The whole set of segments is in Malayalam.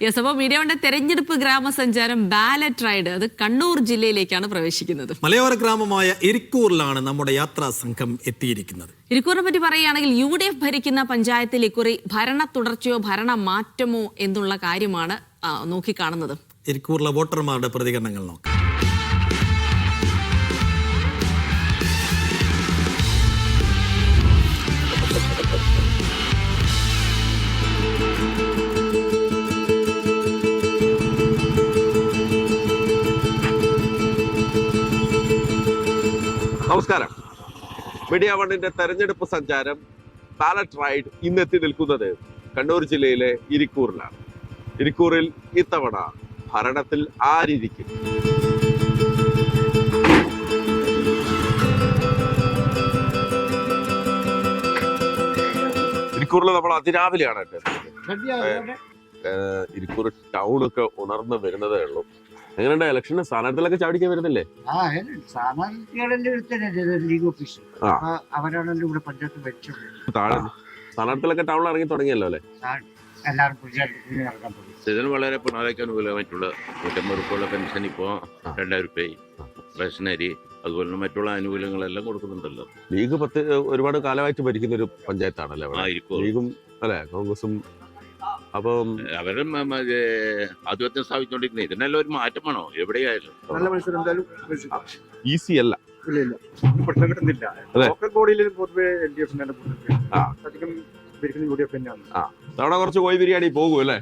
യെസ്, അപ്പോൾ മീഡിയ വണ്ണിന്റെ തെരഞ്ഞെടുപ്പ് ഗ്രാമസഞ്ചാരം ബാലറ്റ് റൈഡ് അത് കണ്ണൂർ ജില്ലയിലേക്കാണ് പ്രവേശിക്കുന്നത്. മലയോര ഗ്രാമമായ ഇരിക്കൂറിലാണ് നമ്മുടെ യാത്രാ സംഘം എത്തിയിരിക്കുന്നത്. ഇരിക്കൂറിനെ പറ്റി പറയുകയാണെങ്കിൽ UDF ഭരിക്കുന്ന പഞ്ചായത്തിൽ ഇക്കുറി ഭരണ തുടർച്ചയോ ഭരണ മാറ്റമോ എന്നുള്ള കാര്യമാണ് നോക്കിക്കാണുന്നത്. ഇരിക്കൂറിലെ വോട്ടർമാരുടെ പ്രതികരണങ്ങൾ നോക്കാം. നമസ്കാരം. മീഡിയ വണ്ണിന്റെ തെരഞ്ഞെടുപ്പ് സഞ്ചാരം ബാലറ്റ് റൈഡ് ഇന്നെത്തി നിൽക്കുന്നത് കണ്ണൂർ ജില്ലയിലെ ഇരിക്കൂറിലാണ്. ഇരിക്കൂറിൽ ഇത്തവണ ഭരണത്തിൽ ആരിയിരിക്കും? ഇരിക്കൂറിൽ നമ്മൾ അതിരാവിലെയാണ് ഇരിക്കൂർ ടൗണൊക്കെ ഉണർന്ന് വരുന്നതേ ഉള്ളൂ. എങ്ങനെയുണ്ട് ഇലക്ഷന് സ്ഥാനാർത്ഥികളൊക്കെ ചാടിക്കാൻ വരുന്നില്ലേ? സ്ഥാനാർത്ഥികളൊക്കെ ടൗണിൽ ഇറങ്ങി തുടങ്ങിയല്ലോ അല്ലെ? ഇതിന് വളരെ പിണറായിക്ക് അനുകൂലമായിട്ടുള്ള 150 പെൻഷൻ ഇപ്പോൾ 2000 രൂപയായി. റേഷനരി അതുപോലെ മറ്റുള്ള ആനുകൂല്യങ്ങളെല്ലാം കൊടുക്കുന്നുണ്ടല്ലോ. ലീഗ് ഒരുപാട് കാലമായിട്ട് ഭരിക്കുന്ന ഒരു പഞ്ചായത്താണല്ലേ ലീഗും അല്ലെ കോൺഗ്രസും. അപ്പം അവരും ആധിപത്യം സ്ഥാപിച്ചുകൊണ്ടിരിക്കുന്നത് ഇതിനെല്ലാം ഒരു മാറ്റം വേണോ? എവിടെയായാലും നല്ല മത്സരം എന്തായാലും ഈസി അല്ല. പ്രശ്നം കിട്ടുന്നില്ല. ലോക്കൽ ബോഡിയിൽ പൊതുവെ LDF അധികം UDF തന്നെയാണ്. അവിടെ കുറച്ച് കോഴി ബിരിയാണി പോകും അല്ലേ?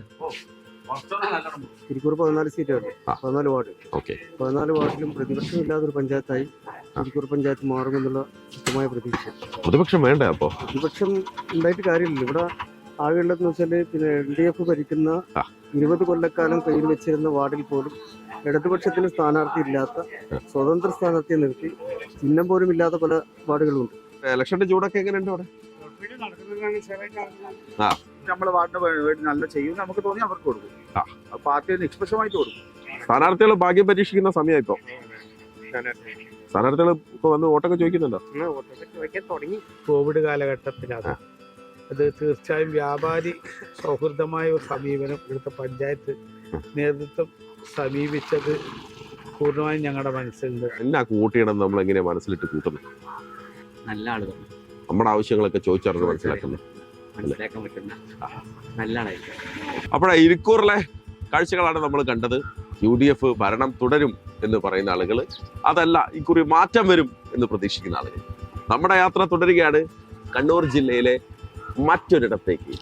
ഇരിക്കൂർ 14 സീറ്റാണ്, 14 വാർഡ്. 14 വാർഡിലും പ്രതിപക്ഷമില്ലാത്തൊരു പഞ്ചായത്തായി ഇരിക്കൂർ പഞ്ചായത്ത് മാറുമെന്നുള്ള ശക്തമായ പ്രതീക്ഷ. പ്രതിപക്ഷം വേണ്ടേ? അപ്പോ പ്രതിപക്ഷം ഉണ്ടായിട്ട് കാര്യമില്ല. ഇവിടെ ആകെയുള്ളതെന്ന് വെച്ചാല് പിന്നെ LDF ഭരിക്കുന്ന 20 കൊല്ലക്കാലം കയ്യിൽ വെച്ചിരുന്ന വാർഡിൽ പോലും ഇടതുപക്ഷത്തിന് സ്ഥാനാർത്ഥി ഇല്ലാത്ത, സ്വതന്ത്ര സ്ഥാനാർത്ഥിയെ നിർത്തി ചിഹ്നം പോലും ഇല്ലാത്ത പല വാർഡുകളുണ്ട്. ഇലക്ഷന്റെ ചൂടൊക്കെ എങ്ങനെയുണ്ട് അവിടെ? നമ്മളെ വാർഡിന് നല്ല ചെയ്യും നമുക്ക് തോന്നി അവർക്ക് കൊടുക്കും. പാർട്ടി നിഷ്പക്ഷമായിട്ട് കൊടുക്കും. സ്ഥാനാർത്ഥികൾ ഭാഗ്യം പരീക്ഷിക്കുന്ന സമയം ഇപ്പൊ. സ്ഥാനാർത്ഥികൾ ഇപ്പൊ വന്ന് വോട്ടൊക്കെ ചോദിക്കുന്നുണ്ടോ? തുടങ്ങി. കോവിഡ് കാലഘട്ടത്തിലാണ് അത് തീർച്ചയായും വ്യാപാരി സൗഹൃദമായ ഒരു സമീപനം ഇവിടുത്തെ പഞ്ചായത്ത് നേതൃത്വം സമീപിച്ചത് പൂർണ്ണമായും ഞങ്ങളുടെ മനസ്സിലുണ്ട്. എന്നാ കൂട്ടിയിടം നമ്മൾ എങ്ങനെയാ മനസ്സിലിട്ട് കൂട്ടുന്നത്? നല്ല ആളുകൾ നമ്മുടെ ആവശ്യങ്ങളൊക്കെ ചോദിച്ചറിഞ്ഞ് മനസ്സിലാക്കാൻ പറ്റുന്ന നല്ല ആളായിരിക്കും. അപ്പോഴേ ഇരിക്കൂറിലെ കാഴ്ചകളാണ് നമ്മൾ കണ്ടത്. UDF ഭരണം തുടരും എന്ന് പറയുന്ന ആളുകൾ, അതല്ല ഇക്കുറി മാറ്റം വരും എന്ന് പ്രതീക്ഷിക്കുന്ന ആളുകൾ. നമ്മുടെ യാത്ര തുടരുകയാണ് കണ്ണൂർ ജില്ലയിലെ മറ്റൊരിടത്തേക്ക്.